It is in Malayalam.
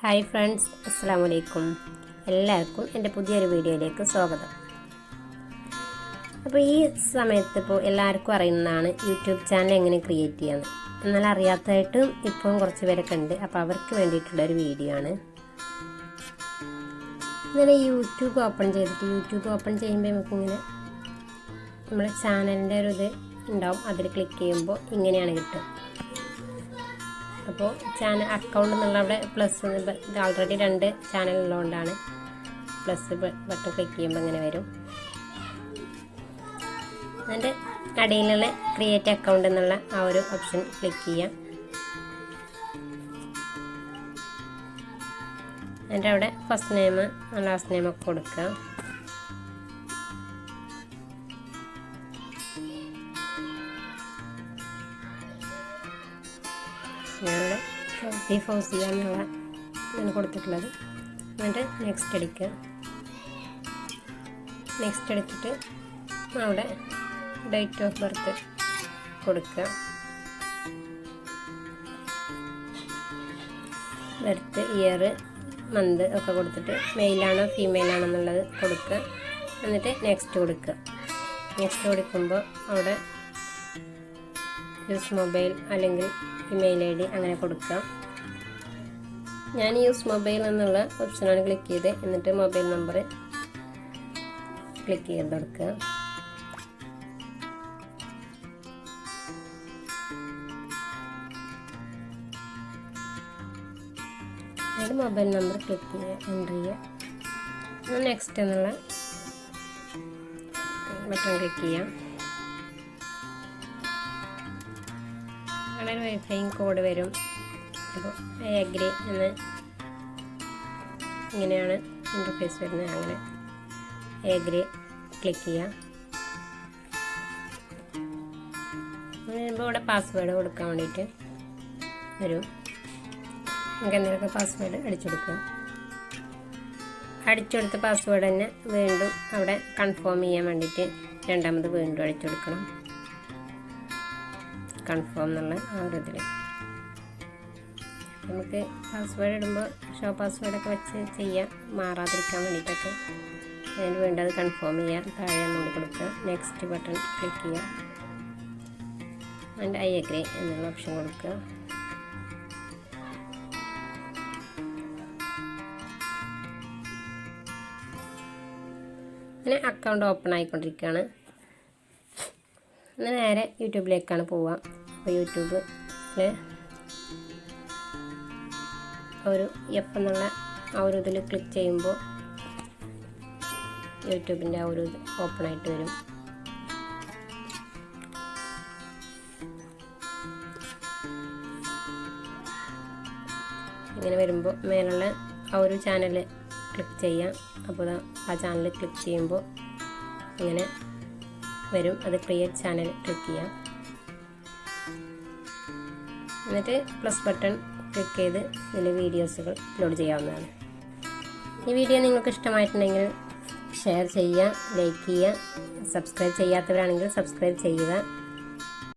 ഹായ് ഫ്രണ്ട്സ്, അസ്സലാമു അലൈക്കും. എല്ലാവർക്കും എൻ്റെ പുതിയൊരു വീഡിയോയിലേക്ക് സ്വാഗതം. അപ്പോൾ ഈ സമയത്ത് ഇപ്പോൾ എല്ലാവർക്കും അറിയുന്നതാണ് യൂട്യൂബ് ചാനൽ എങ്ങനെ ക്രിയേറ്റ് ചെയ്യാമെന്ന്. എന്നാൽ അറിയാത്തതായിട്ടും ഇപ്പം കുറച്ച് പേരൊക്കെ ഉണ്ട്. അപ്പോൾ അവർക്ക് വേണ്ടിയിട്ടുള്ളൊരു വീഡിയോ ആണ്. ഇങ്ങനെ യൂട്യൂബ് ഓപ്പൺ ചെയ്യുമ്പോൾ നമുക്കിങ്ങനെ നമ്മുടെ ചാനലിൻ്റെ ഒരു ഇത് ഉണ്ടാവും. അതിൽ ക്ലിക്ക് ചെയ്യുമ്പോൾ ഇങ്ങനെയാണ് കിട്ടുക. അപ്പോൾ ചാനൽ അക്കൗണ്ട് എന്നുള്ള അവിടെ പ്ലസ് ഇത് ഓൾറെഡി 2 ചാനൽ ഉള്ളതുകൊണ്ടാണ് പ്ലസ് ബട്ടൺ ക്ലിക്ക് ചെയ്യുമ്പോൾ ഇങ്ങനെ വരും. അതിൻ്റെ അടിയിലുള്ള ക്രിയേറ്റ് അക്കൗണ്ട് എന്നുള്ള ആ ഒരു ഓപ്ഷൻ ക്ലിക്ക് ചെയ്യാം. അതിൻ്റെ അവിടെ ഫസ്റ്റ് നെയിം ലാസ്റ്റ് നെയിം ഒക്കെ കൊടുക്കുക. ഞാനിവിടെ ഫൗസിയ എന്നുള്ള ഞാൻ കൊടുത്തിട്ടുള്ളത്. എന്നിട്ട് നെക്സ്റ്റ് അടിക്കുക. നെക്സ്റ്റ് അടിച്ചിട്ട് അവിടെ ഡേറ്റ് ഓഫ് ബർത്ത് കൊടുക്കുക. ബർത്ത് ഇയർ മന്ത് ഒക്കെ കൊടുത്തിട്ട് മെയിലാണോ ഫീമെയിലാണോ എന്നുള്ളത് കൊടുക്കുക. എന്നിട്ട് നെക്സ്റ്റ് കൊടുക്കുക. നെക്സ്റ്റ് കൊടുക്കുമ്പോൾ അവിടെ യൂസ് മൊബൈൽ അല്ലെങ്കിൽ ഇമെയിൽ ID അങ്ങനെ കൊടുക്കുക. ഞാൻ യൂസ് മൊബൈൽ എന്നുള്ള ഓപ്ഷനാണ് ക്ലിക്ക് ചെയ്ത്. എന്നിട്ട് മൊബൈൽ നമ്പർ ക്ലിക്ക് ചെയ്ത് കൊടുക്കുക. അതിൽ മൊബൈൽ നമ്പർ ക്ലിക്ക് ചെയ്യുക, എൻ്റർ ചെയ്യുക. നെക്സ്റ്റ് എന്നുള്ള ബട്ടൺ ക്ലിക്ക് ചെയ്യാം. അവിടെ ഒരു വൈഫൈ കോഡ് വരും. അപ്പോൾ ഐ അഗ്രി എന്ന് ഇങ്ങനെയാണ് ഇൻ്റർഫേസ് വരുന്നത്. അങ്ങനെ ഐ അഗ്രി ക്ലിക്ക് ചെയ്യാം. അപ്പോൾ ഇവിടെ പാസ്വേഡ് കൊടുക്കാൻ വേണ്ടിയിട്ട് വരും. നമുക്ക് എന്തെങ്കിലുമൊക്കെ പാസ്വേഡ് അടിച്ചെടുക്കുക. അടിച്ചെടുത്ത പാസ്വേഡ് തന്നെ വീണ്ടും അവിടെ കൺഫേം ചെയ്യാൻ വേണ്ടിയിട്ട് രണ്ടാമത് വീണ്ടും അടിച്ചെടുക്കണം. കൺഫേം എന്നുള്ള ആ ഒരു ഇതിൽ നമുക്ക് പാസ്വേഡ് ഇടുമ്പോൾ ഷോ പാസ്വേഡൊക്കെ വെച്ച് ചെയ്യാം, മാറാതിരിക്കാൻ വേണ്ടിയിട്ടൊക്കെ. അതിന് വീണ്ടും അത് കൺഫേം ചെയ്യാം. താഴെ ഒന്നുകൂടി കൊടുക്കുക. നെക്സ്റ്റ് ബട്ടൺ ക്ലിക്ക് ചെയ്യുക. ആൻഡ് ഐ അഗ്രി എന്നുള്ള ഓപ്ഷൻ കൊടുക്കുക. അങ്ങനെ അക്കൗണ്ട് ഓപ്പൺ ആയിക്കൊണ്ടിരിക്കുകയാണ്. എന്നാൽ നേരെ യൂട്യൂബിലേക്കാണ് പോവുക. അപ്പോൾ യൂട്യൂബിൽ ഒരു എഫ് എന്നുള്ള ആ ഒരു ഇതിൽ ക്ലിക്ക് ചെയ്യുമ്പോൾ യൂട്യൂബിൻ്റെ ആ ഒരു ഇത് ഓപ്പൺ ആയിട്ട് വരും. ഇങ്ങനെ വരുമ്പോൾ മേലുള്ള ആ ഒരു ചാനൽ ക്ലിക്ക് ചെയ്യാം. അപ്പോൾ ആ ചാനൽ ക്ലിക്ക് ചെയ്യുമ്പോൾ ഇങ്ങനെ വരും. അത് ക്രിയേറ്റ് ചാനൽ ക്ലിക്ക് ചെയ്യാം. എന്നിട്ട് പ്ലസ് ബട്ടൺ ക്ലിക്ക് ചെയ്ത് ഇതിൽ വീഡിയോസുകൾ അപ്ലോഡ് ചെയ്യാവുന്നതാണ്. ഈ വീഡിയോ നിങ്ങൾക്ക് ഇഷ്ടമായിട്ടുണ്ടെങ്കിൽ ഷെയർ ചെയ്യുക, ലൈക്ക് ചെയ്യുക. സബ്സ്ക്രൈബ് ചെയ്യാത്തവരാണെങ്കിൽ സബ്സ്ക്രൈബ് ചെയ്യുക.